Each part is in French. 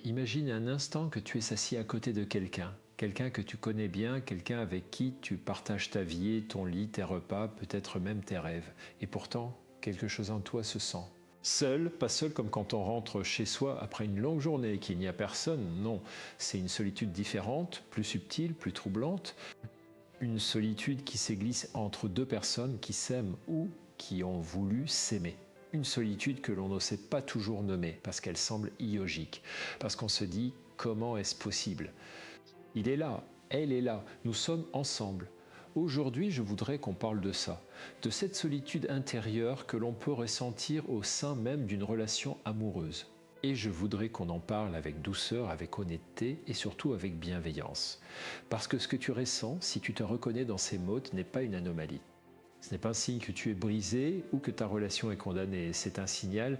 Imagine un instant que tu es assis à côté de quelqu'un. Quelqu'un que tu connais bien, quelqu'un avec qui tu partages ta vie, ton lit, tes repas, peut-être même tes rêves. Et pourtant, quelque chose en toi se sent. Seul, pas seul comme quand on rentre chez soi après une longue journée et qu'il n'y a personne, non. C'est une solitude différente, plus subtile, plus troublante. Une solitude qui s'églisse entre deux personnes qui s'aiment ou qui ont voulu s'aimer. Une solitude que l'on ne sait pas toujours nommer parce qu'elle semble illogique, parce qu'on se dit comment est-ce possible? Il est là, elle est là, nous sommes ensemble. Aujourd'hui, je voudrais qu'on parle de ça, de cette solitude intérieure que l'on peut ressentir au sein même d'une relation amoureuse. Et je voudrais qu'on en parle avec douceur, avec honnêteté et surtout avec bienveillance. Parce que ce que tu ressens, si tu te reconnais dans ces mots, n'est pas une anomalie. Ce n'est pas un signe que tu es brisé ou que ta relation est condamnée. C'est un signal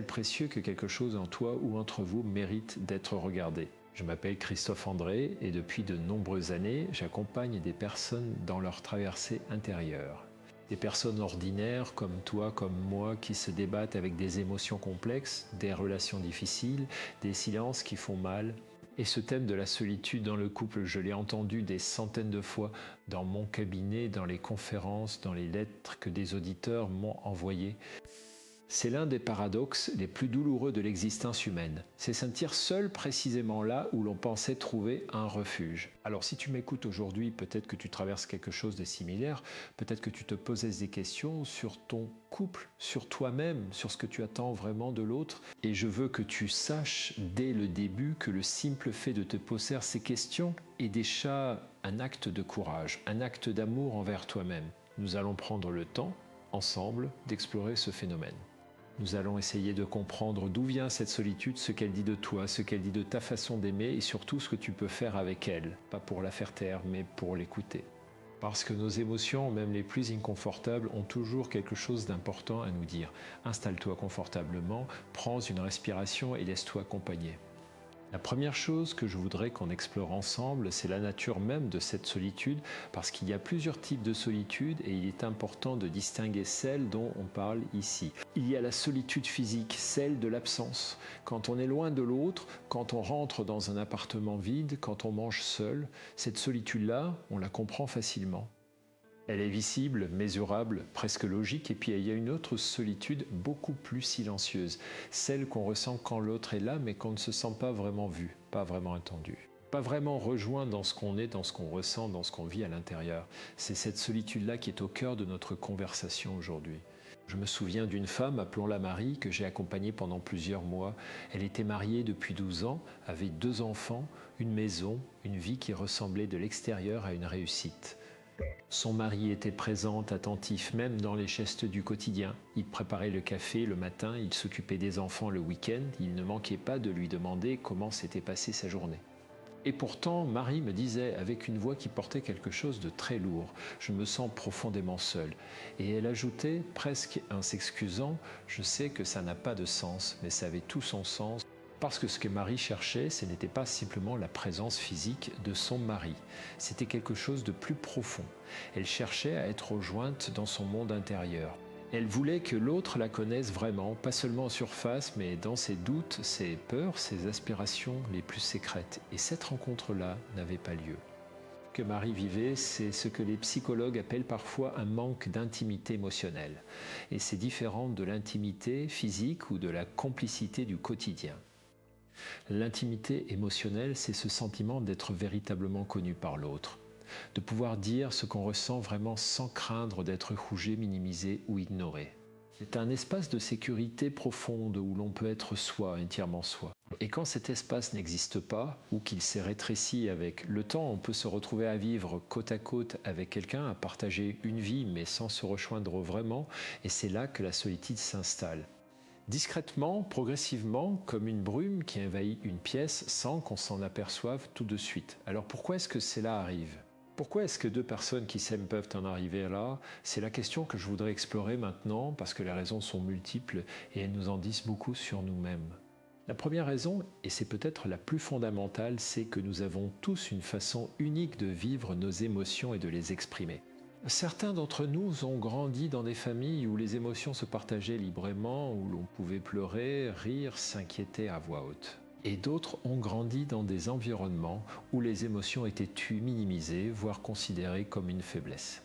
précieux que quelque chose en toi ou entre vous mérite d'être regardé. Je m'appelle Christophe André et depuis de nombreuses années, j'accompagne des personnes dans leur traversée intérieure. Des personnes ordinaires comme toi, comme moi, qui se débattent avec des émotions complexes, des relations difficiles, des silences qui font mal. Et ce thème de la solitude dans le couple, je l'ai entendu des centaines de fois dans mon cabinet, dans les conférences, dans les lettres que des auditeurs m'ont envoyées. C'est l'un des paradoxes les plus douloureux de l'existence humaine. C'est sentir seul précisément là où l'on pensait trouver un refuge. Alors si tu m'écoutes aujourd'hui, peut-être que tu traverses quelque chose de similaire, peut-être que tu te posais des questions sur ton couple, sur toi-même, sur ce que tu attends vraiment de l'autre. Et je veux que tu saches dès le début que le simple fait de te poser ces questions est déjà un acte de courage, un acte d'amour envers toi-même. Nous allons prendre le temps, ensemble, d'explorer ce phénomène. Nous allons essayer de comprendre d'où vient cette solitude, ce qu'elle dit de toi, ce qu'elle dit de ta façon d'aimer et surtout ce que tu peux faire avec elle, pas pour la faire taire, mais pour l'écouter. Parce que nos émotions, même les plus inconfortables, ont toujours quelque chose d'important à nous dire. Installe-toi confortablement, prends une respiration et laisse-toi accompagner. La première chose que je voudrais qu'on explore ensemble, c'est la nature même de cette solitude, parce qu'il y a plusieurs types de solitude et il est important de distinguer celle dont on parle ici. Il y a la solitude physique, celle de l'absence. Quand on est loin de l'autre, quand on rentre dans un appartement vide, quand on mange seul, cette solitude-là, on la comprend facilement. Elle est visible, mesurable, presque logique, et puis il y a une autre solitude beaucoup plus silencieuse, celle qu'on ressent quand l'autre est là, mais qu'on ne se sent pas vraiment vu, pas vraiment entendu. Pas vraiment rejoint dans ce qu'on est, dans ce qu'on ressent, dans ce qu'on vit à l'intérieur. C'est cette solitude-là qui est au cœur de notre conversation aujourd'hui. Je me souviens d'une femme, appelons-la Marie, que j'ai accompagnée pendant plusieurs mois. Elle était mariée depuis 12 ans, avait 2 enfants, une maison, une vie qui ressemblait de l'extérieur à une réussite. Son mari était présent, attentif, même dans les gestes du quotidien. Il préparait le café le matin, il s'occupait des enfants le week-end, il ne manquait pas de lui demander comment s'était passée sa journée. Et pourtant, Marie me disait, avec une voix qui portait quelque chose de très lourd, « Je me sens profondément seule. » Et elle ajoutait, presque en s'excusant, « Je sais que ça n'a pas de sens, mais ça avait tout son sens. » Parce que ce que Marie cherchait, ce n'était pas simplement la présence physique de son mari. C'était quelque chose de plus profond. Elle cherchait à être rejointe dans son monde intérieur. Elle voulait que l'autre la connaisse vraiment, pas seulement en surface, mais dans ses doutes, ses peurs, ses aspirations les plus secrètes. Et cette rencontre-là n'avait pas lieu. Ce que Marie vivait, c'est ce que les psychologues appellent parfois un manque d'intimité émotionnelle. Et c'est différent de l'intimité physique ou de la complicité du quotidien. L'intimité émotionnelle, c'est ce sentiment d'être véritablement connu par l'autre, de pouvoir dire ce qu'on ressent vraiment sans craindre d'être jugé, minimisé ou ignoré. C'est un espace de sécurité profonde où l'on peut être soi, entièrement soi. Et quand cet espace n'existe pas, ou qu'il s'est rétréci avec le temps, on peut se retrouver à vivre côte à côte avec quelqu'un, à partager une vie, mais sans se rejoindre vraiment, et c'est là que la solitude s'installe. Discrètement, progressivement, comme une brume qui envahit une pièce sans qu'on s'en aperçoive tout de suite. Alors pourquoi est-ce que cela arrive ? Pourquoi est-ce que 2 personnes qui s'aiment peuvent en arriver là? C'est la question que je voudrais explorer maintenant parce que les raisons sont multiples et elles nous en disent beaucoup sur nous-mêmes. La première raison, et c'est peut-être la plus fondamentale, c'est que nous avons tous une façon unique de vivre nos émotions et de les exprimer. Certains d'entre nous ont grandi dans des familles où les émotions se partageaient librement, où l'on pouvait pleurer, rire, s'inquiéter à voix haute. Et d'autres ont grandi dans des environnements où les émotions étaient tues, minimisées, voire considérées comme une faiblesse.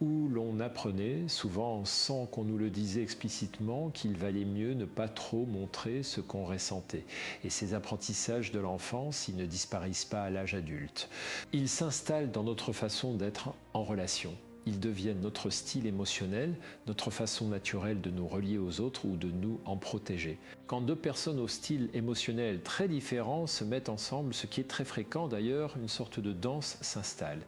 Où l'on apprenait, souvent sans qu'on nous le disait explicitement, qu'il valait mieux ne pas trop montrer ce qu'on ressentait. Et ces apprentissages de l'enfance, ils ne disparaissent pas à l'âge adulte. Ils s'installent dans notre façon d'être en relation. Ils deviennent notre style émotionnel, notre façon naturelle de nous relier aux autres ou de nous en protéger. Quand deux personnes au style émotionnel très différents se mettent ensemble, ce qui est très fréquent d'ailleurs, une sorte de danse s'installe.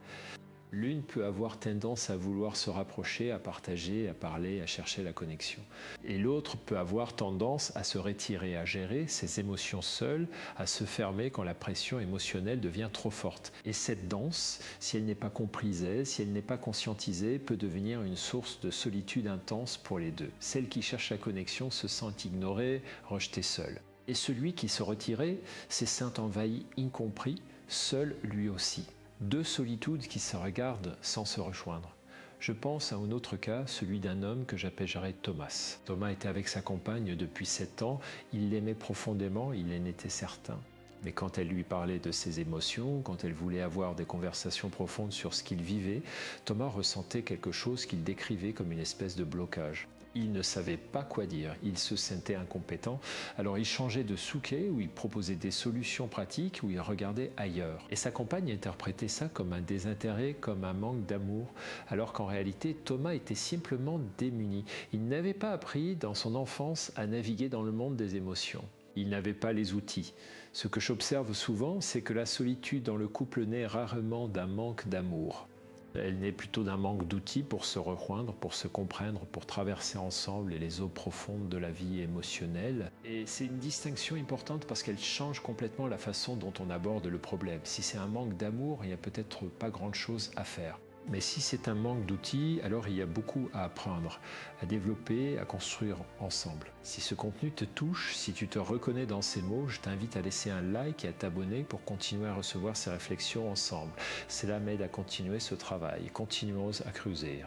L'une peut avoir tendance à vouloir se rapprocher, à partager, à parler, à chercher la connexion. Et l'autre peut avoir tendance à se retirer, à gérer ses émotions seules, à se fermer quand la pression émotionnelle devient trop forte. Et cette danse, si elle n'est pas comprise, si elle n'est pas conscientisée, peut devenir une source de solitude intense pour les deux. Celle qui cherche la connexion se sent ignorée, rejetée seule. Et celui qui se retirait s'est senti envahi, incompris, seul lui aussi. Deux solitudes qui se regardent sans se rejoindre. Je pense à un autre cas, celui d'un homme que j'appellerais Thomas. Thomas était avec sa compagne depuis 7 ans, il l'aimait profondément, il en était certain. Mais quand elle lui parlait de ses émotions, quand elle voulait avoir des conversations profondes sur ce qu'il vivait, Thomas ressentait quelque chose qu'il décrivait comme une espèce de blocage. Il ne savait pas quoi dire, il se sentait incompétent, alors il changeait de souquet où il proposait des solutions pratiques, où il regardait ailleurs. Et sa compagne interprétait ça comme un désintérêt, comme un manque d'amour, alors qu'en réalité Thomas était simplement démuni. Il n'avait pas appris dans son enfance à naviguer dans le monde des émotions. Il n'avait pas les outils. Ce que j'observe souvent, c'est que la solitude dans le couple naît rarement d'un manque d'amour. Elle naît plutôt d'un manque d'outils pour se rejoindre, pour se comprendre, pour traverser ensemble les eaux profondes de la vie émotionnelle. Et c'est une distinction importante parce qu'elle change complètement la façon dont on aborde le problème. Si c'est un manque d'amour, il n'y a peut-être pas grand-chose à faire. Mais si c'est un manque d'outils, alors il y a beaucoup à apprendre, à développer, à construire ensemble. Si ce contenu te touche, si tu te reconnais dans ces mots, je t'invite à laisser un like et à t'abonner pour continuer à recevoir ces réflexions ensemble. Cela m'aide à continuer ce travail. Continuons à creuser.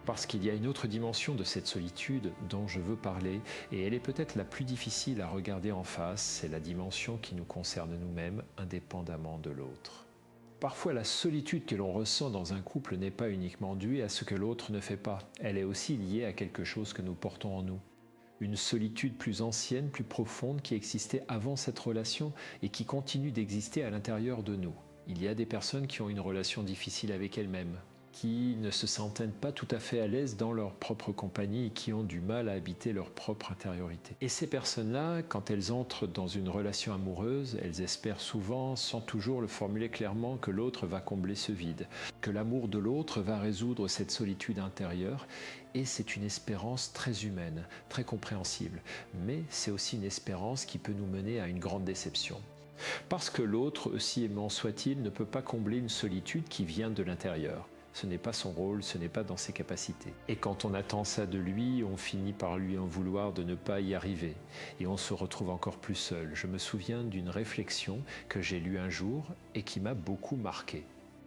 Parce qu'il y a une autre dimension de cette solitude dont je veux parler, et elle est peut-être la plus difficile à regarder en face, c'est la dimension qui nous concerne nous-mêmes, indépendamment de l'autre. Parfois, la solitude que l'on ressent dans un couple n'est pas uniquement due à ce que l'autre ne fait pas. Elle est aussi liée à quelque chose que nous portons en nous. Une solitude plus ancienne, plus profonde, qui existait avant cette relation et qui continue d'exister à l'intérieur de nous. Il y a des personnes qui ont une relation difficile avec elles-mêmes, qui ne se sentent pas tout à fait à l'aise dans leur propre compagnie et qui ont du mal à habiter leur propre intériorité. Et ces personnes-là, quand elles entrent dans une relation amoureuse, elles espèrent souvent, sans toujours le formuler clairement, que l'autre va combler ce vide, que l'amour de l'autre va résoudre cette solitude intérieure. Et c'est une espérance très humaine, très compréhensible. Mais c'est aussi une espérance qui peut nous mener à une grande déception. Parce que l'autre, aussi aimant soit-il, ne peut pas combler une solitude qui vient de l'intérieur. Ce n'est pas son rôle, ce n'est pas dans ses capacités. Et quand on attend ça de lui, on finit par lui en vouloir de ne pas y arriver. Et on se retrouve encore plus seul. Je me souviens d'une réflexion que j'ai lue un jour et qui m'a beaucoup marqué.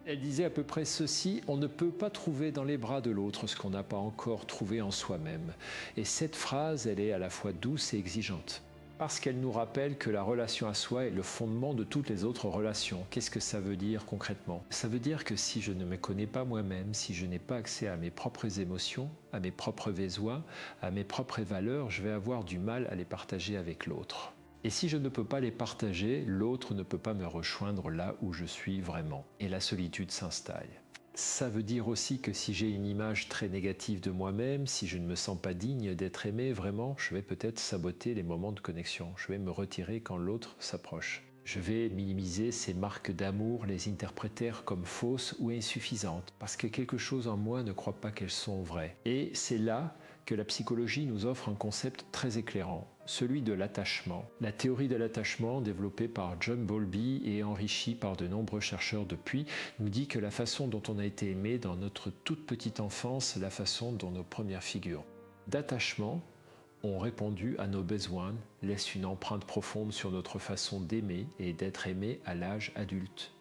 Elle disait à peu près ceci: on ne peut pas trouver dans les bras de l'autre ce qu'on n'a pas encore trouvé en soi-même. Et cette phrase, elle est à la fois douce et exigeante. Parce qu'elle nous rappelle que la relation à soi est le fondement de toutes les autres relations. Qu'est-ce que ça veut dire concrètement? Ça veut dire que si je ne me connais pas moi-même, si je n'ai pas accès à mes propres émotions, à mes propres besoins, à mes propres valeurs, je vais avoir du mal à les partager avec l'autre. Et si je ne peux pas les partager, l'autre ne peut pas me rejoindre là où je suis vraiment. Et la solitude s'installe. Ça veut dire aussi que si j'ai une image très négative de moi-même, si je ne me sens pas digne d'être aimé vraiment, je vais peut-être saboter les moments de connexion. Je vais me retirer quand l'autre s'approche. Je vais minimiser ces marques d'amour, les interpréter comme fausses ou insuffisantes, parce que quelque chose en moi ne croit pas qu'elles sont vraies. Et c'est là que la psychologie nous offre un concept très éclairant, celui de l'attachement. La théorie de l'attachement, développée par John Bowlby et enrichie par de nombreux chercheurs depuis, nous dit que la façon dont on a été aimé dans notre toute petite enfance, la façon dont nos premières figures d'attachement ont répondu à nos besoins, laissent une empreinte profonde sur notre façon d'aimer et d'être aimé à l'âge adulte.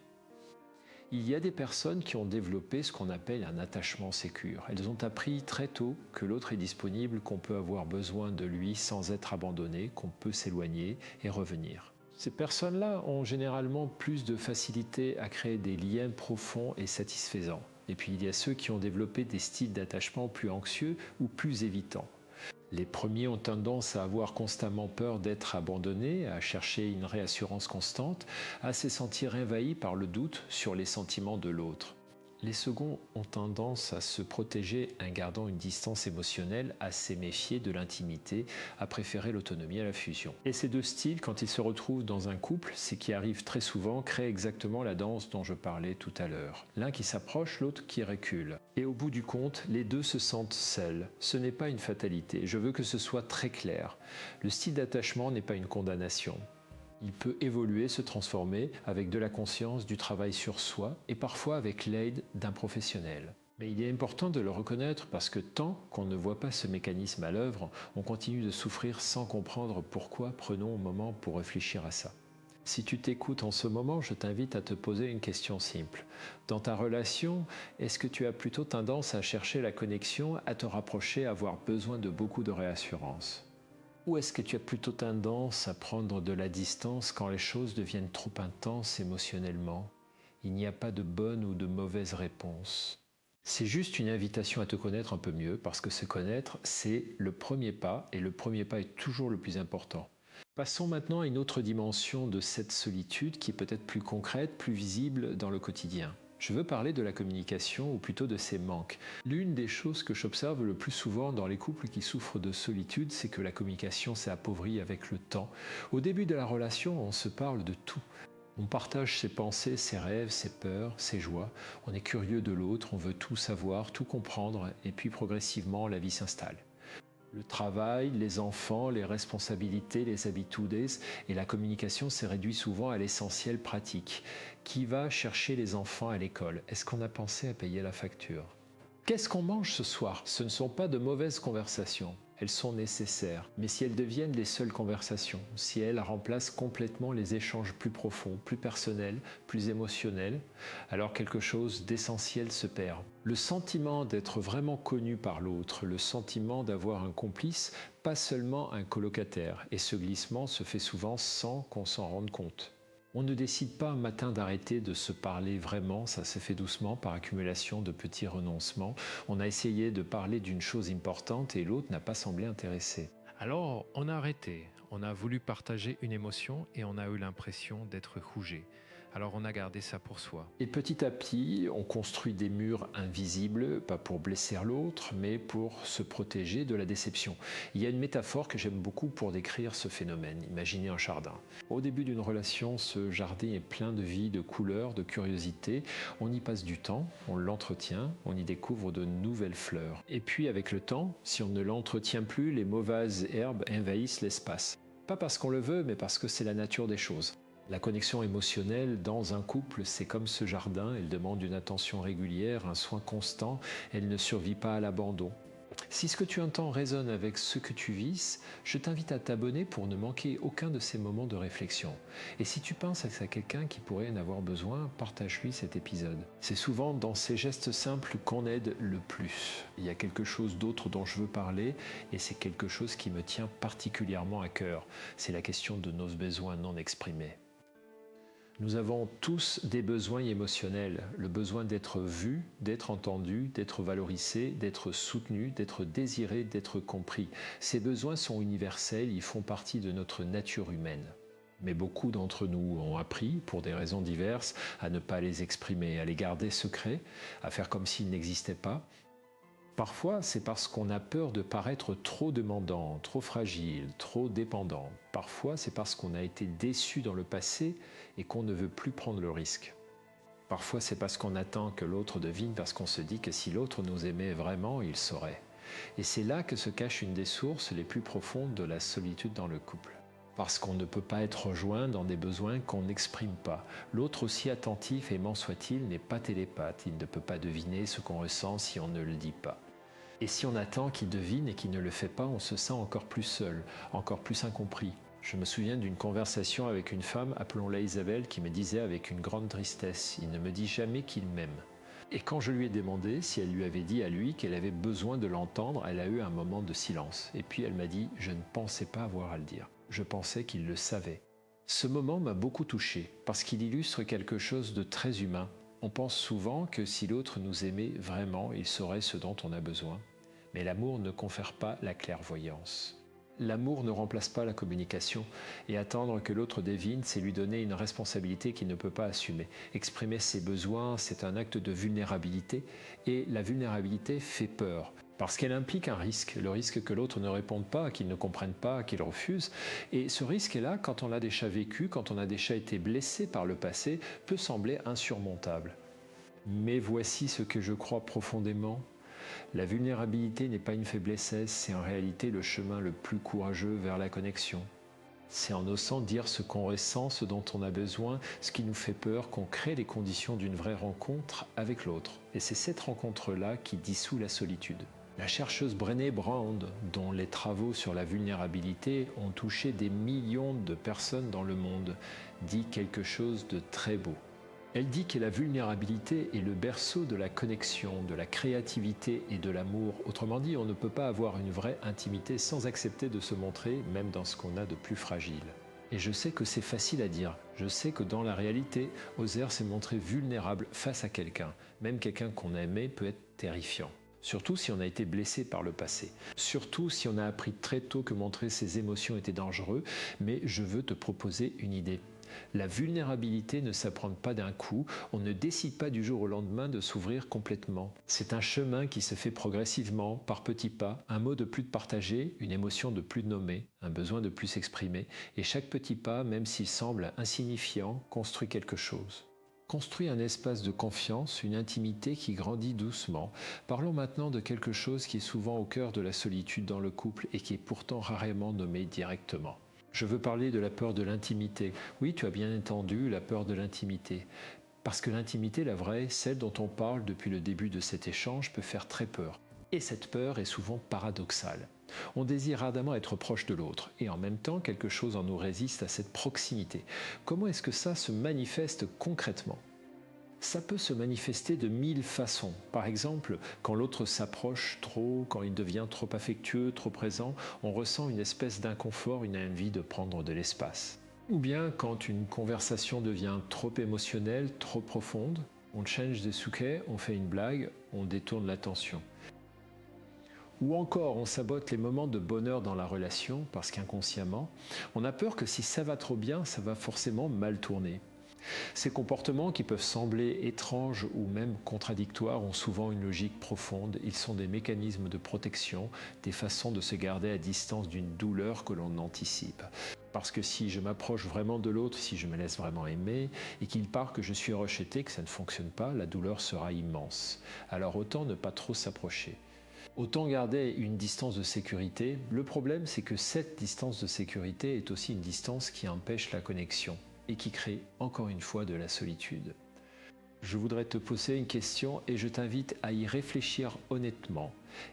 Il y a des personnes qui ont développé ce qu'on appelle un attachement sécure. Elles ont appris très tôt que l'autre est disponible, qu'on peut avoir besoin de lui sans être abandonné, qu'on peut s'éloigner et revenir. Ces personnes-là ont généralement plus de facilité à créer des liens profonds et satisfaisants. Et puis il y a ceux qui ont développé des styles d'attachement plus anxieux ou plus évitants. Les premiers ont tendance à avoir constamment peur d'être abandonnés, à chercher une réassurance constante, à se sentir envahis par le doute sur les sentiments de l'autre. Les seconds ont tendance à se protéger en gardant une distance émotionnelle, à se méfier de l'intimité, à préférer l'autonomie à la fusion. Et ces deux styles, quand ils se retrouvent dans un couple, ce qui arrive très souvent, créent exactement la danse dont je parlais tout à l'heure. L'un qui s'approche, l'autre qui recule. Et au bout du compte, les deux se sentent seuls. Ce n'est pas une fatalité, je veux que ce soit très clair. Le style d'attachement n'est pas une condamnation. Il peut évoluer, se transformer avec de la conscience, du travail sur soi et parfois avec l'aide d'un professionnel. Mais il est important de le reconnaître parce que tant qu'on ne voit pas ce mécanisme à l'œuvre, on continue de souffrir sans comprendre pourquoi. Prenons un moment pour réfléchir à ça. Si tu t'écoutes en ce moment, je t'invite à te poser une question simple. Dans ta relation, est-ce que tu as plutôt tendance à chercher la connexion, à te rapprocher, à avoir besoin de beaucoup de réassurance ? Ou est-ce que tu as plutôt tendance à prendre de la distance quand les choses deviennent trop intenses émotionnellement? Il n'y a pas de bonne ou de mauvaise réponse. C'est juste une invitation à te connaître un peu mieux, parce que se connaître, c'est le premier pas, et le premier pas est toujours le plus important. Passons maintenant à une autre dimension de cette solitude qui est peut-être plus concrète, plus visible dans le quotidien. Je veux parler de la communication, ou plutôt de ses manques. L'une des choses que j'observe le plus souvent dans les couples qui souffrent de solitude, c'est que la communication s'est appauvrie avec le temps. Au début de la relation, on se parle de tout. On partage ses pensées, ses rêves, ses peurs, ses joies. On est curieux de l'autre, on veut tout savoir, tout comprendre, et puis progressivement, la vie s'installe. Le travail, les enfants, les responsabilités, les habitudes et la communication s'est réduit souvent à l'essentiel pratique. Qui va chercher les enfants à l'école? Est-ce qu'on a pensé à payer la facture? Qu'est-ce qu'on mange ce soir? Ce ne sont pas de mauvaises conversations. Elles sont nécessaires. Mais si elles deviennent les seules conversations, si elles remplacent complètement les échanges plus profonds, plus personnels, plus émotionnels, alors quelque chose d'essentiel se perd. Le sentiment d'être vraiment connu par l'autre, le sentiment d'avoir un complice, pas seulement un colocataire. Et ce glissement se fait souvent sans qu'on s'en rende compte. On ne décide pas un matin d'arrêter de se parler vraiment, ça s'est fait doucement par accumulation de petits renoncements. On a essayé de parler d'une chose importante et l'autre n'a pas semblé intéressé. Alors, on a arrêté, on a voulu partager une émotion et on a eu l'impression d'être rougé. Alors on a gardé ça pour soi. Et petit à petit, on construit des murs invisibles, pas pour blesser l'autre, mais pour se protéger de la déception. Il y a une métaphore que j'aime beaucoup pour décrire ce phénomène. Imaginez un jardin. Au début d'une relation, ce jardin est plein de vie, de couleurs, de curiosité. On y passe du temps, on l'entretient, on y découvre de nouvelles fleurs. Et puis avec le temps, si on ne l'entretient plus, les mauvaises herbes envahissent l'espace. Pas parce qu'on le veut, mais parce que c'est la nature des choses. La connexion émotionnelle dans un couple, c'est comme ce jardin, elle demande une attention régulière, un soin constant, elle ne survit pas à l'abandon. Si ce que tu entends résonne avec ce que tu vis, je t'invite à t'abonner pour ne manquer aucun de ces moments de réflexion. Et si tu penses à quelqu'un qui pourrait en avoir besoin, partage-lui cet épisode. C'est souvent dans ces gestes simples qu'on aide le plus. Il y a quelque chose d'autre dont je veux parler et c'est quelque chose qui me tient particulièrement à cœur. C'est la question de nos besoins non exprimés. Nous avons tous des besoins émotionnels, le besoin d'être vu, d'être entendu, d'être valorisé, d'être soutenu, d'être désiré, d'être compris. Ces besoins sont universels, ils font partie de notre nature humaine. Mais beaucoup d'entre nous ont appris, pour des raisons diverses, à ne pas les exprimer, à les garder secrets, à faire comme s'ils n'existaient pas. Parfois, c'est parce qu'on a peur de paraître trop demandant, trop fragile, trop dépendant. Parfois, c'est parce qu'on a été déçu dans le passé et qu'on ne veut plus prendre le risque. Parfois, c'est parce qu'on attend que l'autre devine, parce qu'on se dit que si l'autre nous aimait vraiment, il saurait. Et c'est là que se cache une des sources les plus profondes de la solitude dans le couple. Parce qu'on ne peut pas être rejoint dans des besoins qu'on n'exprime pas. L'autre, aussi attentif et aimant soit-il, n'est pas télépathe. Il ne peut pas deviner ce qu'on ressent si on ne le dit pas. Et si on attend qu'il devine et qu'il ne le fait pas, on se sent encore plus seul, encore plus incompris. Je me souviens d'une conversation avec une femme, appelons-la Isabelle, qui me disait avec une grande tristesse « Il ne me dit jamais qu'il m'aime ». Et quand je lui ai demandé si elle lui avait dit à lui qu'elle avait besoin de l'entendre, elle a eu un moment de silence. Et puis elle m'a dit « Je ne pensais pas avoir à le dire. Je pensais qu'il le savait ». Ce moment m'a beaucoup touché parce qu'il illustre quelque chose de très humain. On pense souvent que si l'autre nous aimait vraiment, il saurait ce dont on a besoin. Mais l'amour ne confère pas la clairvoyance. L'amour ne remplace pas la communication et attendre que l'autre devine, c'est lui donner une responsabilité qu'il ne peut pas assumer. Exprimer ses besoins, c'est un acte de vulnérabilité et la vulnérabilité fait peur. Parce qu'elle implique un risque, le risque que l'autre ne réponde pas, qu'il ne comprenne pas, qu'il refuse. Et ce risque-là, quand on l'a déjà vécu, quand on a déjà été blessé par le passé, peut sembler insurmontable. Mais voici ce que je crois profondément. La vulnérabilité n'est pas une faiblesse, c'est en réalité le chemin le plus courageux vers la connexion. C'est en osant dire ce qu'on ressent, ce dont on a besoin, ce qui nous fait peur, qu'on crée les conditions d'une vraie rencontre avec l'autre. Et c'est cette rencontre-là qui dissout la solitude. La chercheuse Brené Brown, dont les travaux sur la vulnérabilité ont touché des millions de personnes dans le monde, dit quelque chose de très beau. Elle dit que la vulnérabilité est le berceau de la connexion, de la créativité et de l'amour. Autrement dit, on ne peut pas avoir une vraie intimité sans accepter de se montrer, même dans ce qu'on a de plus fragile. Et je sais que c'est facile à dire. Je sais que dans la réalité, oser se montrer vulnérable face à quelqu'un, même quelqu'un qu'on aimait, peut être terrifiant. Surtout si on a été blessé par le passé. Surtout si on a appris très tôt que montrer ses émotions était dangereux. Mais je veux te proposer une idée. La vulnérabilité ne s'apprend pas d'un coup, on ne décide pas du jour au lendemain de s'ouvrir complètement. C'est un chemin qui se fait progressivement, par petits pas, un mot de plus de partager, une émotion de plus de nommer, un besoin de plus exprimer, et chaque petit pas, même s'il semble insignifiant, construit quelque chose. Construit un espace de confiance, une intimité qui grandit doucement. Parlons maintenant de quelque chose qui est souvent au cœur de la solitude dans le couple et qui est pourtant rarement nommé directement. Je veux parler de la peur de l'intimité. Oui, tu as bien entendu, la peur de l'intimité. Parce que l'intimité, la vraie, celle dont on parle depuis le début de cet échange, peut faire très peur. Et cette peur est souvent paradoxale. On désire ardemment être proche de l'autre, et en même temps, quelque chose en nous résiste à cette proximité. Comment est-ce que ça se manifeste concrètement ? Ça peut se manifester de 1000 façons. Par exemple, quand l'autre s'approche trop, quand il devient trop affectueux, trop présent, on ressent une espèce d'inconfort, une envie de prendre de l'espace. Ou bien quand une conversation devient trop émotionnelle, trop profonde, on change de sujet, on fait une blague, on détourne l'attention. Ou encore, on sabote les moments de bonheur dans la relation parce qu'inconsciemment, on a peur que si ça va trop bien, ça va forcément mal tourner. Ces comportements qui peuvent sembler étranges ou même contradictoires ont souvent une logique profonde. Ils sont des mécanismes de protection, des façons de se garder à distance d'une douleur que l'on anticipe. Parce que si je m'approche vraiment de l'autre, si je me laisse vraiment aimer, et qu'il part que je suis rejeté, que ça ne fonctionne pas, la douleur sera immense. Alors autant ne pas trop s'approcher. Autant garder une distance de sécurité. Le problème, c'est que cette distance de sécurité est aussi une distance qui empêche la connexion et qui crée encore une fois de la solitude. Je voudrais te poser une question et je t'invite à y réfléchir honnêtement.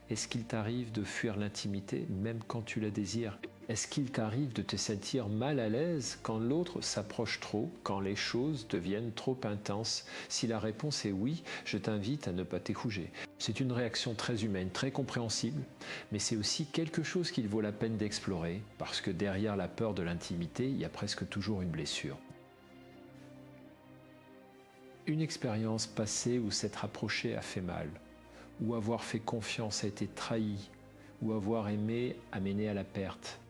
Est-ce qu'il t'arrive de fuir l'intimité même quand tu la désires ? Est-ce qu'il t'arrive de te sentir mal à l'aise quand l'autre s'approche trop, quand les choses deviennent trop intenses ? Si la réponse est oui, je t'invite à ne pas t'écouger. C'est une réaction très humaine, très compréhensible, mais c'est aussi quelque chose qu'il vaut la peine d'explorer, parce que derrière la peur de l'intimité, il y a presque toujours une blessure. Une expérience passée où s'être approché a fait mal, où avoir fait confiance a été trahi, où avoir aimé a mené à la perte.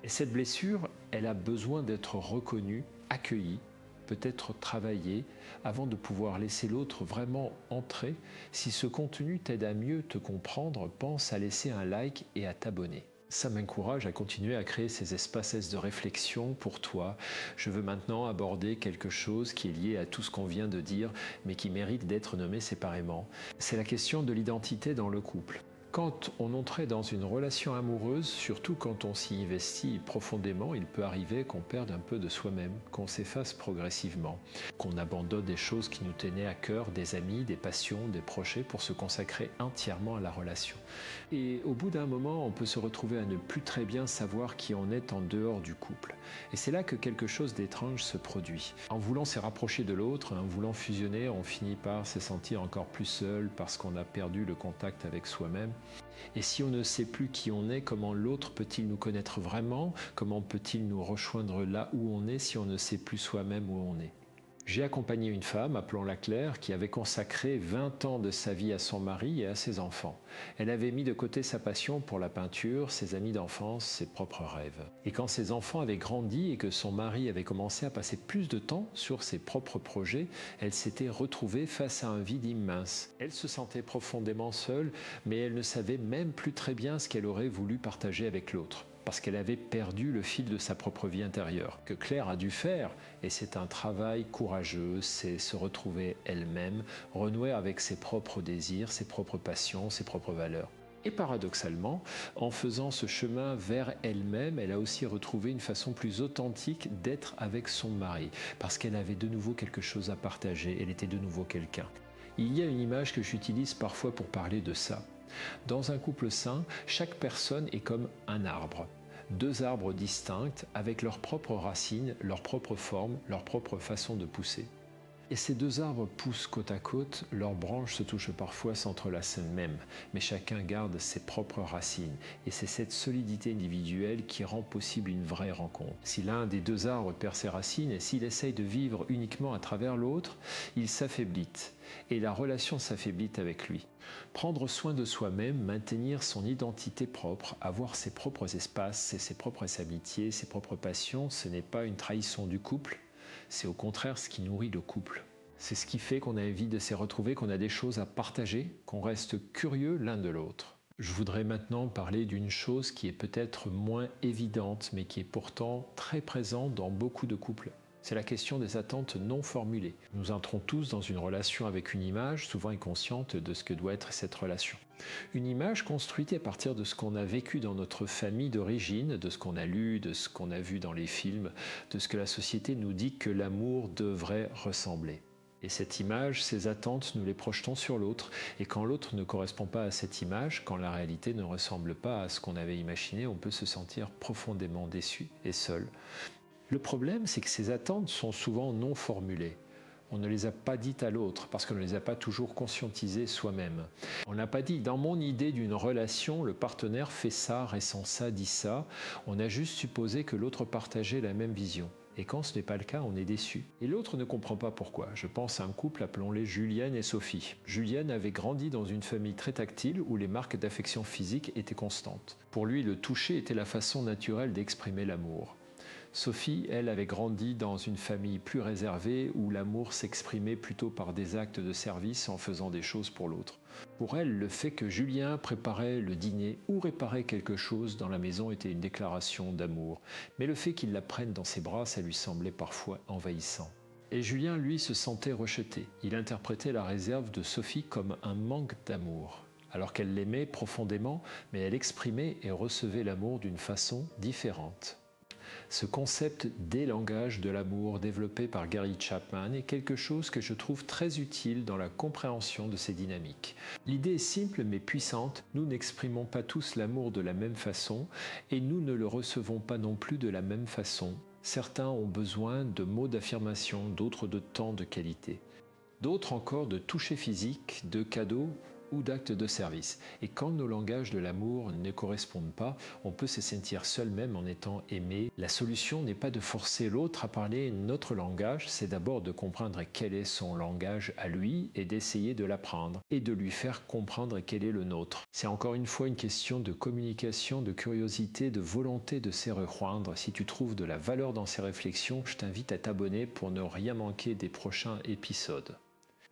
Et cette blessure, elle a besoin d'être reconnue, accueillie, peut-être travaillée, avant de pouvoir laisser l'autre vraiment entrer. Si ce contenu t'aide à mieux te comprendre, pense à laisser un like et à t'abonner. Ça m'encourage à continuer à créer ces espaces de réflexion pour toi. Je veux maintenant aborder quelque chose qui est lié à tout ce qu'on vient de dire, mais qui mérite d'être nommé séparément. C'est la question de l'identité dans le couple. Quand on entrait dans une relation amoureuse, surtout quand on s'y investit profondément, il peut arriver qu'on perde un peu de soi-même, qu'on s'efface progressivement, qu'on abandonne des choses qui nous tenaient à cœur, des amis, des passions, des projets, pour se consacrer entièrement à la relation. Et au bout d'un moment, on peut se retrouver à ne plus très bien savoir qui on est en dehors du couple. Et c'est là que quelque chose d'étrange se produit. En voulant se rapprocher de l'autre, en voulant fusionner, on finit par se sentir encore plus seul parce qu'on a perdu le contact avec soi-même. Et si on ne sait plus qui on est, comment l'autre peut-il nous connaître vraiment? Comment peut-il nous rejoindre là où on est si on ne sait plus soi-même où on est? J'ai accompagné une femme, appelons-la Claire, qui avait consacré 20 ans de sa vie à son mari et à ses enfants. Elle avait mis de côté sa passion pour la peinture, ses amis d'enfance, ses propres rêves. Et quand ses enfants avaient grandi et que son mari avait commencé à passer plus de temps sur ses propres projets, elle s'était retrouvée face à un vide immense. Elle se sentait profondément seule, mais elle ne savait même plus très bien ce qu'elle aurait voulu partager avec l'autre, parce qu'elle avait perdu le fil de sa propre vie intérieure. Que Claire a dû faire, et c'est un travail courageux, c'est se retrouver elle-même, renouer avec ses propres désirs, ses propres passions, ses propres valeurs. Et paradoxalement, en faisant ce chemin vers elle-même, elle a aussi retrouvé une façon plus authentique d'être avec son mari, parce qu'elle avait de nouveau quelque chose à partager, elle était de nouveau quelqu'un. Il y a une image que j'utilise parfois pour parler de ça. Dans un couple sain, chaque personne est comme un arbre. Deux arbres distincts avec leurs propres racines, leur propre forme, leur propre façon de pousser. Et ces deux arbres poussent côte à côte, leurs branches se touchent parfois, s'entrelacent même, mais chacun garde ses propres racines. Et c'est cette solidité individuelle qui rend possible une vraie rencontre. Si l'un des deux arbres perd ses racines et s'il essaye de vivre uniquement à travers l'autre, il s'affaiblit. Et la relation s'affaiblit avec lui. Prendre soin de soi-même, maintenir son identité propre, avoir ses propres espaces, ses propres amitiés, ses propres passions, ce n'est pas une trahison du couple, c'est au contraire ce qui nourrit le couple. C'est ce qui fait qu'on a envie de se retrouver, qu'on a des choses à partager, qu'on reste curieux l'un de l'autre. Je voudrais maintenant parler d'une chose qui est peut-être moins évidente, mais qui est pourtant très présente dans beaucoup de couples. C'est la question des attentes non formulées. Nous entrons tous dans une relation avec une image, souvent inconsciente de ce que doit être cette relation. Une image construite à partir de ce qu'on a vécu dans notre famille d'origine, de ce qu'on a lu, de ce qu'on a vu dans les films, de ce que la société nous dit que l'amour devrait ressembler. Et cette image, ces attentes, nous les projetons sur l'autre. Et quand l'autre ne correspond pas à cette image, quand la réalité ne ressemble pas à ce qu'on avait imaginé, on peut se sentir profondément déçu et seul. Le problème, c'est que ces attentes sont souvent non formulées. On ne les a pas dites à l'autre parce qu'on ne les a pas toujours conscientisées soi-même. On n'a pas dit, dans mon idée d'une relation, le partenaire fait ça, ressent ça, dit ça. On a juste supposé que l'autre partageait la même vision. Et quand ce n'est pas le cas, on est déçu. Et l'autre ne comprend pas pourquoi. Je pense à un couple, appelons-les Julienne et Sophie. Julienne avait grandi dans une famille très tactile où les marques d'affection physique étaient constantes. Pour lui, le toucher était la façon naturelle d'exprimer l'amour. Sophie, elle, avait grandi dans une famille plus réservée où l'amour s'exprimait plutôt par des actes de service en faisant des choses pour l'autre. Pour elle, le fait que Julien préparait le dîner ou réparait quelque chose dans la maison était une déclaration d'amour. Mais le fait qu'il la prenne dans ses bras, ça lui semblait parfois envahissant. Et Julien, lui, se sentait rejeté. Il interprétait la réserve de Sophie comme un manque d'amour. Alors qu'elle l'aimait profondément, mais elle exprimait et recevait l'amour d'une façon différente. Ce concept des langages de l'amour développé par Gary Chapman est quelque chose que je trouve très utile dans la compréhension de ces dynamiques. L'idée est simple mais puissante, nous n'exprimons pas tous l'amour de la même façon et nous ne le recevons pas non plus de la même façon. Certains ont besoin de mots d'affirmation, d'autres de temps de qualité. D'autres encore de toucher physique, de cadeaux ou d'actes de service. Et quand nos langages de l'amour ne correspondent pas, on peut se sentir seul même en étant aimé. La solution n'est pas de forcer l'autre à parler notre langage, c'est d'abord de comprendre quel est son langage à lui et d'essayer de l'apprendre et de lui faire comprendre quel est le nôtre. C'est encore une fois une question de communication, de curiosité, de volonté de se rejoindre. Si tu trouves de la valeur dans ces réflexions, je t'invite à t'abonner pour ne rien manquer des prochains épisodes.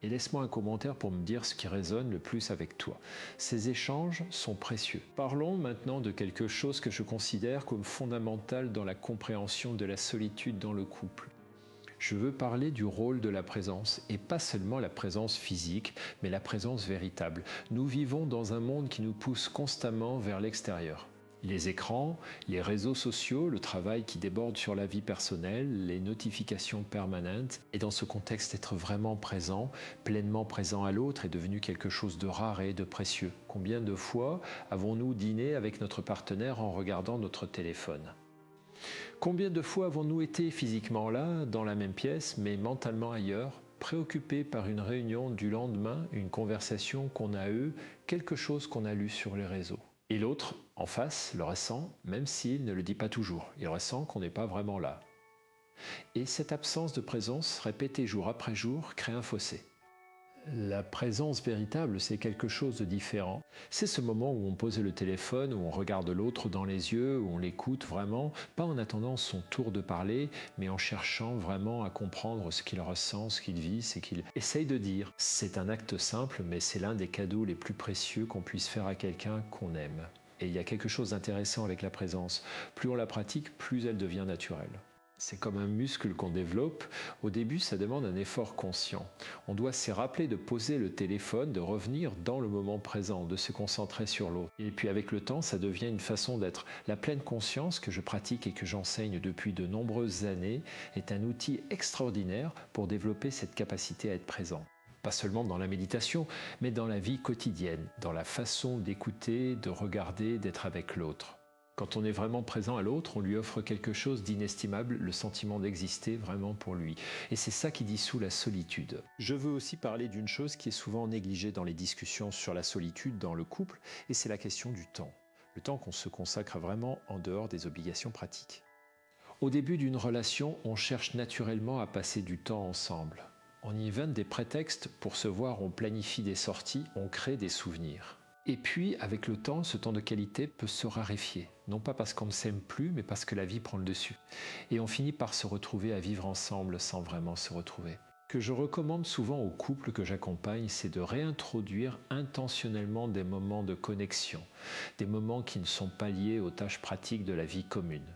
Et laisse-moi un commentaire pour me dire ce qui résonne le plus avec toi. Ces échanges sont précieux. Parlons maintenant de quelque chose que je considère comme fondamental dans la compréhension de la solitude dans le couple. Je veux parler du rôle de la présence, et pas seulement la présence physique, mais la présence véritable. Nous vivons dans un monde qui nous pousse constamment vers l'extérieur. Les écrans, les réseaux sociaux, le travail qui déborde sur la vie personnelle, les notifications permanentes. Et dans ce contexte, être vraiment présent, pleinement présent à l'autre est devenu quelque chose de rare et de précieux. Combien de fois avons-nous dîné avec notre partenaire en regardant notre téléphone ? Combien de fois avons-nous été physiquement là, dans la même pièce, mais mentalement ailleurs ? préoccupé par une réunion du lendemain, une conversation qu'on a eue, quelque chose qu'on a lu sur les réseaux. Et l'autre, en face, le ressent, même s'il ne le dit pas toujours. Il ressent qu'on n'est pas vraiment là. Et cette absence de présence, répétée jour après jour, crée un fossé. La présence véritable, c'est quelque chose de différent. C'est ce moment où on pose le téléphone, où on regarde l'autre dans les yeux, où on l'écoute vraiment, pas en attendant son tour de parler, mais en cherchant vraiment à comprendre ce qu'il ressent, ce qu'il vit, ce qu'il essaye de dire. C'est un acte simple, mais c'est l'un des cadeaux les plus précieux qu'on puisse faire à quelqu'un qu'on aime. Et il y a quelque chose d'intéressant avec la présence. Plus on la pratique, plus elle devient naturelle. C'est comme un muscle qu'on développe. Au début, ça demande un effort conscient. On doit se rappeler de poser le téléphone, de revenir dans le moment présent, de se concentrer sur l'autre. Et puis avec le temps, ça devient une façon d'être. La pleine conscience que je pratique et que j'enseigne depuis de nombreuses années est un outil extraordinaire pour développer cette capacité à être présent. Pas seulement dans la méditation, mais dans la vie quotidienne, dans la façon d'écouter, de regarder, d'être avec l'autre. Quand on est vraiment présent à l'autre, on lui offre quelque chose d'inestimable, le sentiment d'exister vraiment pour lui. Et c'est ça qui dissout la solitude. Je veux aussi parler d'une chose qui est souvent négligée dans les discussions sur la solitude dans le couple, et c'est la question du temps. Le temps qu'on se consacre vraiment en dehors des obligations pratiques. Au début d'une relation, on cherche naturellement à passer du temps ensemble. On y invente des prétextes pour se voir, on planifie des sorties, on crée des souvenirs. Et puis, avec le temps, ce temps de qualité peut se raréfier. Non pas parce qu'on ne s'aime plus, mais parce que la vie prend le dessus. Et on finit par se retrouver à vivre ensemble sans vraiment se retrouver. Ce que je recommande souvent aux couples que j'accompagne, c'est de réintroduire intentionnellement des moments de connexion, des moments qui ne sont pas liés aux tâches pratiques de la vie commune.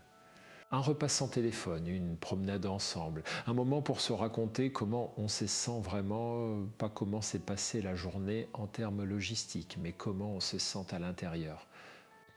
Un repas sans téléphone, une promenade ensemble, un moment pour se raconter comment on se sent vraiment, pas comment s'est passée la journée en termes logistiques, mais comment on se sent à l'intérieur.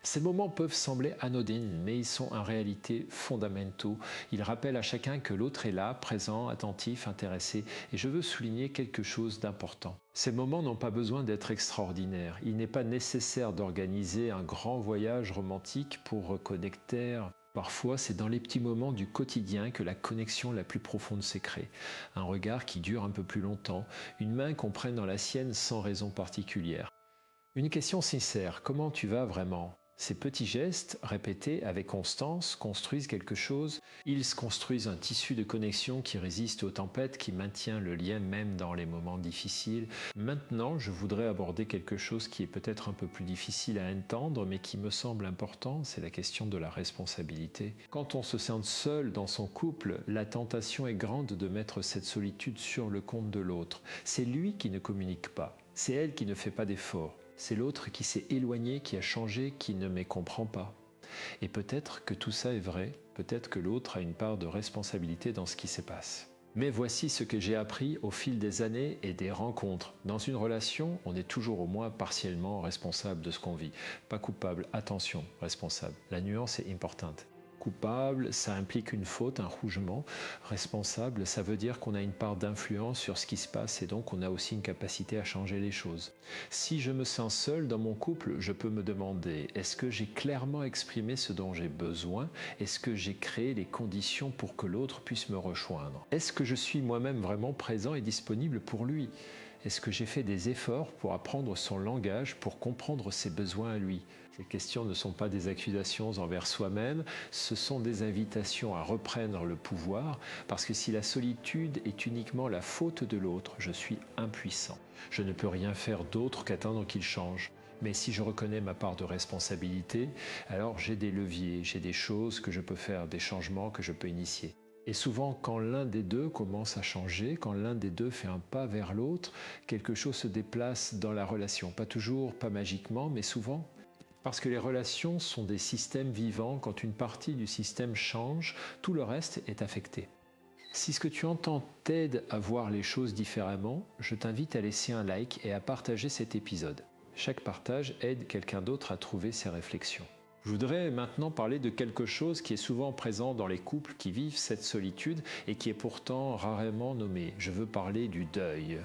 Ces moments peuvent sembler anodins, mais ils sont en réalité fondamentaux. Ils rappellent à chacun que l'autre est là, présent, attentif, intéressé. Et je veux souligner quelque chose d'important. Ces moments n'ont pas besoin d'être extraordinaires. Il n'est pas nécessaire d'organiser un grand voyage romantique pour reconnecter. Parfois, c'est dans les petits moments du quotidien que la connexion la plus profonde s'est créée. Un regard qui dure un peu plus longtemps, une main qu'on prenne dans la sienne sans raison particulière. Une question sincère, comment tu vas vraiment ? Ces petits gestes, répétés avec constance, construisent quelque chose. Ils construisent un tissu de connexion qui résiste aux tempêtes, qui maintient le lien même dans les moments difficiles. Maintenant, je voudrais aborder quelque chose qui est peut-être un peu plus difficile à entendre, mais qui me semble important, c'est la question de la responsabilité. Quand on se sent seul dans son couple, la tentation est grande de mettre cette solitude sur le compte de l'autre. C'est lui qui ne communique pas, c'est elle qui ne fait pas d'efforts. C'est l'autre qui s'est éloigné, qui a changé, qui ne me comprend pas. Et peut-être que tout ça est vrai, peut-être que l'autre a une part de responsabilité dans ce qui se passe. Mais voici ce que j'ai appris au fil des années et des rencontres. Dans une relation, on est toujours au moins partiellement responsable de ce qu'on vit. Pas coupable, attention, responsable. La nuance est importante. Coupable, ça implique une faute, un rougement. Responsable, ça veut dire qu'on a une part d'influence sur ce qui se passe et donc on a aussi une capacité à changer les choses. Si je me sens seul dans mon couple, je peux me demander, est-ce que j'ai clairement exprimé ce dont j'ai besoin ? Est-ce que j'ai créé les conditions pour que l'autre puisse me rejoindre ? Est-ce que je suis moi-même vraiment présent et disponible pour lui ? Est-ce que j'ai fait des efforts pour apprendre son langage, pour comprendre ses besoins à lui ? Ces questions ne sont pas des accusations envers soi-même, ce sont des invitations à reprendre le pouvoir, parce que si la solitude est uniquement la faute de l'autre, je suis impuissant. Je ne peux rien faire d'autre qu'attendre qu'il change. Mais si je reconnais ma part de responsabilité, alors j'ai des leviers, j'ai des choses que je peux faire, des changements que je peux initier. Et souvent, quand l'un des deux commence à changer, quand l'un des deux fait un pas vers l'autre, quelque chose se déplace dans la relation. Pas toujours, pas magiquement, mais souvent. Parce que les relations sont des systèmes vivants. Quand une partie du système change, tout le reste est affecté. Si ce que tu entends t'aide à voir les choses différemment, je t'invite à laisser un like et à partager cet épisode. Chaque partage aide quelqu'un d'autre à trouver ses réflexions. Je voudrais maintenant parler de quelque chose qui est souvent présent dans les couples qui vivent cette solitude et qui est pourtant rarement nommé. Je veux parler du deuil.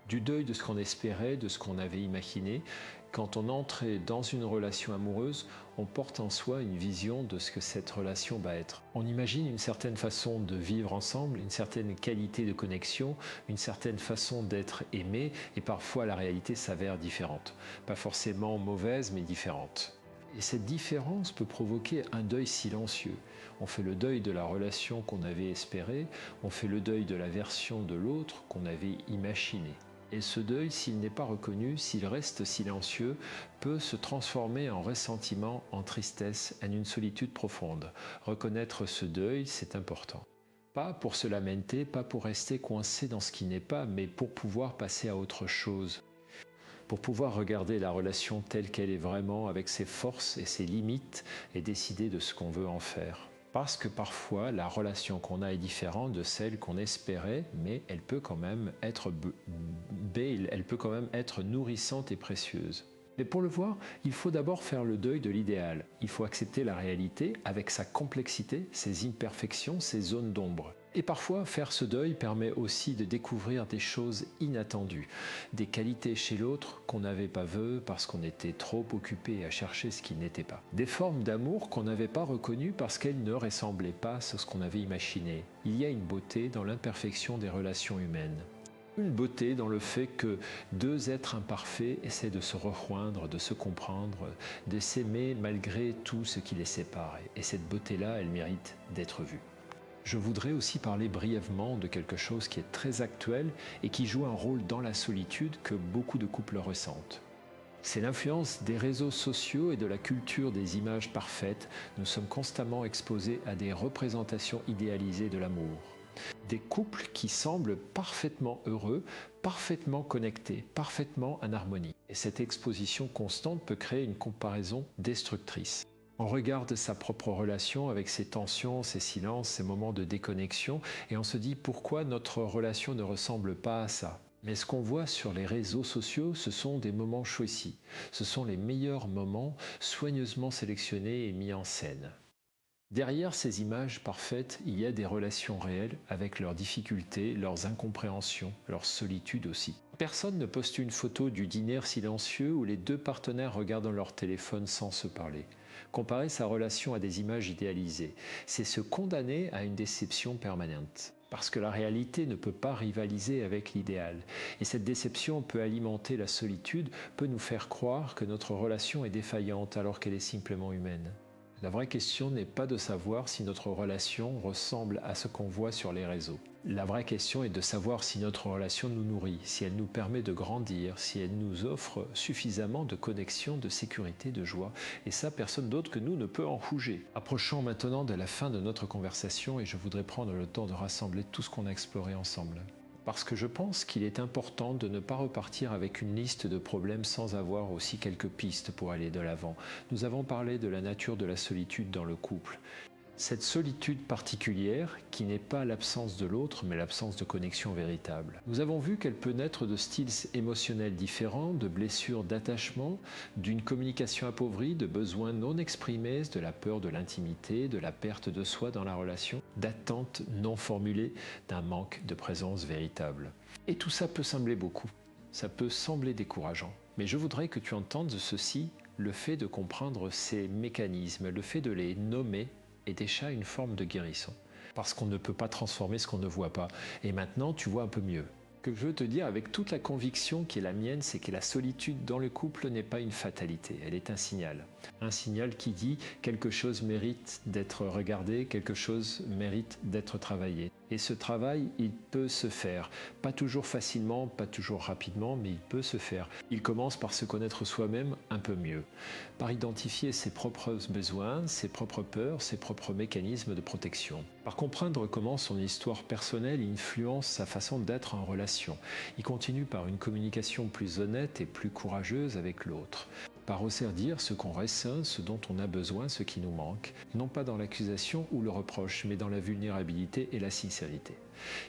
Du deuil de ce qu'on espérait, de ce qu'on avait imaginé. Quand on entre dans une relation amoureuse, on porte en soi une vision de ce que cette relation va être. On imagine une certaine façon de vivre ensemble, une certaine qualité de connexion, une certaine façon d'être aimé, et parfois la réalité s'avère différente. Pas forcément mauvaise, mais différente. Et cette différence peut provoquer un deuil silencieux. On fait le deuil de la relation qu'on avait espérée, on fait le deuil de la version de l'autre qu'on avait imaginée. Et ce deuil, s'il n'est pas reconnu, s'il reste silencieux, peut se transformer en ressentiment, en tristesse, en une solitude profonde. Reconnaître ce deuil, c'est important. Pas pour se lamenter, pas pour rester coincé dans ce qui n'est pas, mais pour pouvoir passer à autre chose. Pour pouvoir regarder la relation telle qu'elle est vraiment, avec ses forces et ses limites, et décider de ce qu'on veut en faire. Parce que parfois, la relation qu'on a est différente de celle qu'on espérait, mais elle peut quand même être belle, elle peut quand même être nourrissante et précieuse. Mais pour le voir, il faut d'abord faire le deuil de l'idéal. Il faut accepter la réalité avec sa complexité, ses imperfections, ses zones d'ombre. Et parfois, faire ce deuil permet aussi de découvrir des choses inattendues, des qualités chez l'autre qu'on n'avait pas vues parce qu'on était trop occupé à chercher ce qui n'était pas. Des formes d'amour qu'on n'avait pas reconnues parce qu'elles ne ressemblaient pas à ce qu'on avait imaginé. Il y a une beauté dans l'imperfection des relations humaines. Une beauté dans le fait que deux êtres imparfaits essaient de se rejoindre, de se comprendre, de s'aimer malgré tout ce qui les sépare. Et cette beauté-là, elle mérite d'être vue. Je voudrais aussi parler brièvement de quelque chose qui est très actuel et qui joue un rôle dans la solitude que beaucoup de couples ressentent. C'est l'influence des réseaux sociaux et de la culture des images parfaites. Nous sommes constamment exposés à des représentations idéalisées de l'amour. Des couples qui semblent parfaitement heureux, parfaitement connectés, parfaitement en harmonie. Et cette exposition constante peut créer une comparaison destructrice. On regarde sa propre relation avec ses tensions, ses silences, ses moments de déconnexion et on se dit pourquoi notre relation ne ressemble pas à ça. Mais ce qu'on voit sur les réseaux sociaux, ce sont des moments choisis. Ce sont les meilleurs moments soigneusement sélectionnés et mis en scène. Derrière ces images parfaites, il y a des relations réelles avec leurs difficultés, leurs incompréhensions, leur solitude aussi. Personne ne poste une photo du dîner silencieux où les deux partenaires regardent leur téléphone sans se parler. Comparer sa relation à des images idéalisées, c'est se condamner à une déception permanente. Parce que la réalité ne peut pas rivaliser avec l'idéal. Et cette déception peut alimenter la solitude, peut nous faire croire que notre relation est défaillante alors qu'elle est simplement humaine. La vraie question n'est pas de savoir si notre relation ressemble à ce qu'on voit sur les réseaux. La vraie question est de savoir si notre relation nous nourrit, si elle nous permet de grandir, si elle nous offre suffisamment de connexion, de sécurité, de joie. Et ça, personne d'autre que nous ne peut en juger. Approchons maintenant de la fin de notre conversation et je voudrais prendre le temps de rassembler tout ce qu'on a exploré ensemble. Parce que je pense qu'il est important de ne pas repartir avec une liste de problèmes sans avoir aussi quelques pistes pour aller de l'avant. Nous avons parlé de la nature de la solitude dans le couple. Cette solitude particulière qui n'est pas l'absence de l'autre mais l'absence de connexion véritable. Nous avons vu qu'elle peut naître de styles émotionnels différents, de blessures d'attachement, d'une communication appauvrie, de besoins non exprimés, de la peur de l'intimité, de la perte de soi dans la relation, d'attentes non formulées, d'un manque de présence véritable. Et tout ça peut sembler beaucoup, ça peut sembler décourageant. Mais je voudrais que tu entendes ceci, le fait de comprendre ces mécanismes, le fait de les nommer, est déjà une forme de guérison. Parce qu'on ne peut pas transformer ce qu'on ne voit pas. Et maintenant, tu vois un peu mieux. Ce que je veux te dire avec toute la conviction qui est la mienne, c'est que la solitude dans le couple n'est pas une fatalité, elle est un signal. Un signal qui dit quelque chose mérite d'être regardé, quelque chose mérite d'être travaillé. Et ce travail, il peut se faire. Pas toujours facilement, pas toujours rapidement, mais il peut se faire. Il commence par se connaître soi-même un peu mieux, par identifier ses propres besoins, ses propres peurs, ses propres mécanismes de protection, par comprendre comment son histoire personnelle influence sa façon d'être en relation. Il continue par une communication plus honnête et plus courageuse avec l'autre, par oser dire ce qu'on ressent, ce dont on a besoin, ce qui nous manque, non pas dans l'accusation ou le reproche, mais dans la vulnérabilité et la sincérité.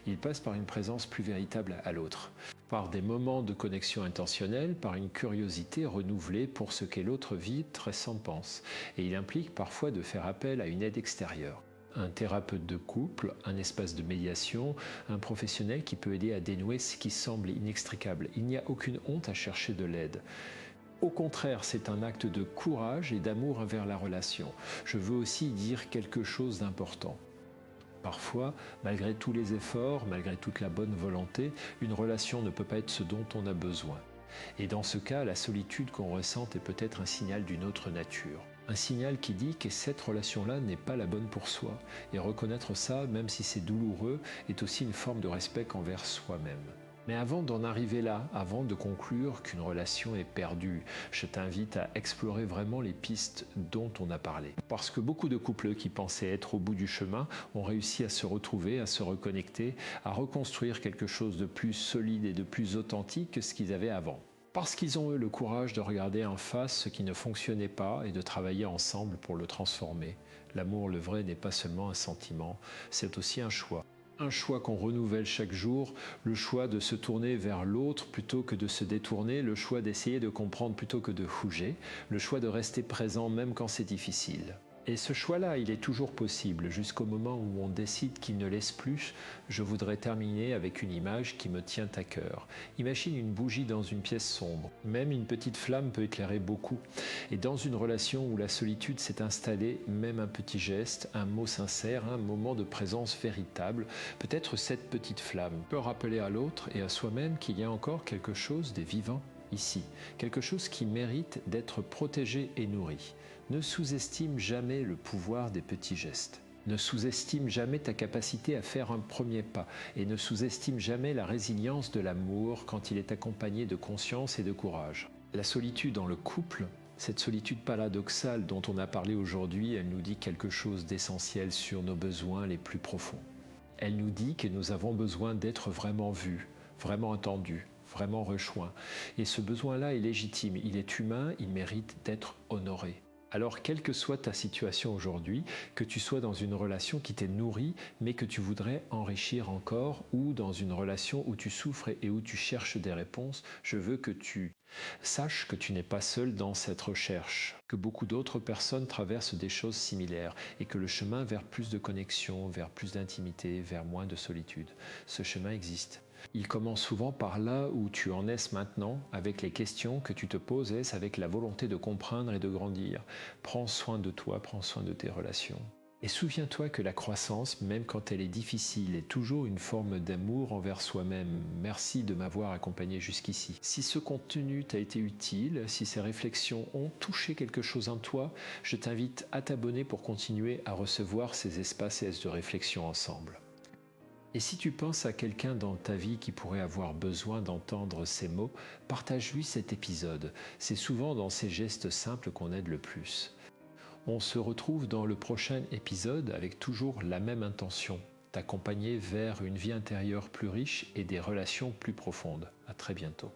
Il passe par une présence plus véritable à l'autre, par des moments de connexion intentionnelle, par une curiosité renouvelée pour ce qu'est l'autre vit, ressent, pense. Et il implique parfois de faire appel à une aide extérieure. Un thérapeute de couple, un espace de médiation, un professionnel qui peut aider à dénouer ce qui semble inextricable. Il n'y a aucune honte à chercher de l'aide. Au contraire, c'est un acte de courage et d'amour envers la relation. Je veux aussi dire quelque chose d'important. Parfois, malgré tous les efforts, malgré toute la bonne volonté, une relation ne peut pas être ce dont on a besoin. Et dans ce cas, la solitude qu'on ressent est peut-être un signal d'une autre nature. Un signal qui dit que cette relation-là n'est pas la bonne pour soi. Et reconnaître ça, même si c'est douloureux, est aussi une forme de respect envers soi-même. Mais avant d'en arriver là, avant de conclure qu'une relation est perdue, je t'invite à explorer vraiment les pistes dont on a parlé. Parce que beaucoup de couples qui pensaient être au bout du chemin ont réussi à se retrouver, à se reconnecter, à reconstruire quelque chose de plus solide et de plus authentique que ce qu'ils avaient avant. Parce qu'ils ont eu le courage de regarder en face ce qui ne fonctionnait pas et de travailler ensemble pour le transformer. L'amour, le vrai, n'est pas seulement un sentiment, c'est aussi un choix. Un choix qu'on renouvelle chaque jour, le choix de se tourner vers l'autre plutôt que de se détourner, le choix d'essayer de comprendre plutôt que de fouger, le choix de rester présent même quand c'est difficile. Et ce choix-là, il est toujours possible jusqu'au moment où on décide qu'il ne laisse plus. Je voudrais terminer avec une image qui me tient à cœur. Imagine une bougie dans une pièce sombre. Même une petite flamme peut éclairer beaucoup. Et dans une relation où la solitude s'est installée, même un petit geste, un mot sincère, un moment de présence véritable, peut-être cette petite flamme peut rappeler à l'autre et à soi-même qu'il y a encore quelque chose de vivant ici, quelque chose qui mérite d'être protégé et nourri. Ne sous-estime jamais le pouvoir des petits gestes. Ne sous-estime jamais ta capacité à faire un premier pas et ne sous-estime jamais la résilience de l'amour quand il est accompagné de conscience et de courage. La solitude dans le couple, cette solitude paradoxale dont on a parlé aujourd'hui, elle nous dit quelque chose d'essentiel sur nos besoins les plus profonds. Elle nous dit que nous avons besoin d'être vraiment vus, vraiment entendus, vraiment rejoints. Et ce besoin-là est légitime, il est humain, il mérite d'être honoré. Alors, quelle que soit ta situation aujourd'hui, que tu sois dans une relation qui t'est nourrie, mais que tu voudrais enrichir encore, ou dans une relation où tu souffres et où tu cherches des réponses, je veux que tu saches que tu n'es pas seul dans cette recherche, que beaucoup d'autres personnes traversent des choses similaires et que le chemin vers plus de connexion, vers plus d'intimité, vers moins de solitude, ce chemin existe. Il commence souvent par là où tu en es maintenant, avec les questions que tu te poses, est-ce avec la volonté de comprendre et de grandir. Prends soin de toi, prends soin de tes relations. Et souviens-toi que la croissance, même quand elle est difficile, est toujours une forme d'amour envers soi-même. Merci de m'avoir accompagné jusqu'ici. Si ce contenu t'a été utile, si ces réflexions ont touché quelque chose en toi, je t'invite à t'abonner pour continuer à recevoir ces espaces de réflexion ensemble. Et si tu penses à quelqu'un dans ta vie qui pourrait avoir besoin d'entendre ces mots, partage-lui cet épisode. C'est souvent dans ces gestes simples qu'on aide le plus. On se retrouve dans le prochain épisode avec toujours la même intention, t'accompagner vers une vie intérieure plus riche et des relations plus profondes. À très bientôt.